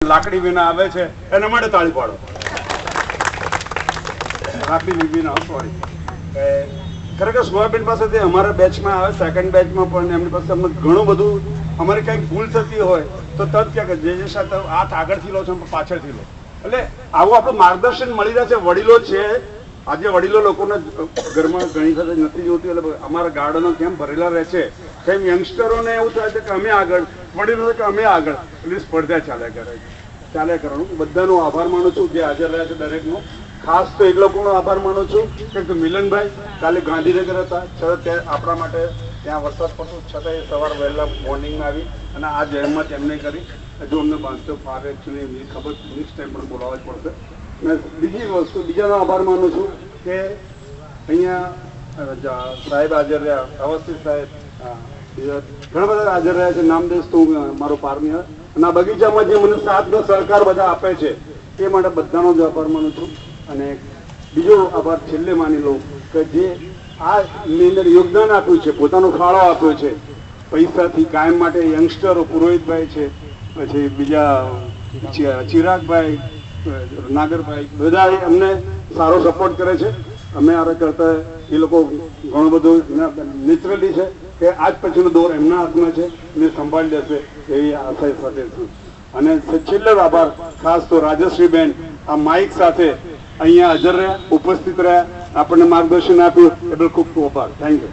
લાકડી વિના આવે છે એના માટે તાળી પાડો. લાકડી વિના સોરી ખરેખર સ્વભાવબેન પાસેથી અમારા બેચમાં આવે, સેકન્ડ બેચમાં પણ એમની પાસે અમને ઘણું બધું, અમારી કંઈક ભૂલ થતી હોય તો તરત ક્યાં કે જે સાથે હાથ આગળથી લો છો પાછળથી લો, એટલે આવું આપણું માર્ગદર્શન મળી રહે છે. વડીલો છે, આજે વડીલો લોકોને ઘરમાં ઘણી વખત નથી જોતી, એટલે અમારા ગાર્ડનો કેમ ભરેલા રહે છે, કેમ યંગસ્ટરોને એવું થાય છે કે અમે આગળ, વડીલો કે અમે આગળ, એટલે સ્પર્ધા ચાલ્યા કરવાનું. બધાનો આભાર માનું છું જે હાજર રહ્યા છે દરેકનો. ખાસ તો એ લોકોનો આભાર માનું છું કે મિલનભાઈ કાલે ગાંધીનગર હતા, છતાં તે આપણા માટે ત્યાં વરસાદ પડતો છતાં સવાર વહેલા મોર્નિંગમાં આવી અને આ જહેમત એમને કરી. હજુ અમને બાંધતો ફાવે એકચ્યુઅલી એમની ખબર નેક્સ્ટ ટાઈમ પણ બોલાવવા જ પડશે. અને બીજી વસ્તુ, બીજાનો આભાર માનું છું કે અહીંયા સાહેબ હાજર રહ્યા, અવસ્થિત સાહેબ, ઘણા બધા હાજર રહ્યા છે. નામ દઈશ તો મારો પારની અને આ બગીચામાં જે મને સાથનો સહકાર બધા આપે છે એ માટે બધાનો જ આભાર માનું છું. અને બીજો આભાર છેલ્લે માની લો કે જે આની અંદર યોગદાન આપ્યું છે, પોતાનો ફાળો આપ્યો છે પૈસાથી કાયમ માટે, યંગસ્ટરો પુરોહિતભાઈ છે, પછી બીજા ચિરાગભાઈ, નાગરભાઈ, બધા અમને સારો સપોર્ટ કરે છે. અમે આ કરતા એ લોકો ઘણું બધું નેચરલી છે કે આજ પછીનો દોર એમના હાથમાં છે, એને સંભાળી લેશે એવી આશા સાથે છું. અને છેલ્લો આભાર ખાસ તો રાજશ્રીબેન આ માઇક સાથે અહીંયા હાજર રહ્યા, ઉપસ્થિત રહ્યા, આપણને માર્ગદર્શન આપ્યું, એ બદલ ખૂબ ખૂબ આભાર. Thank you.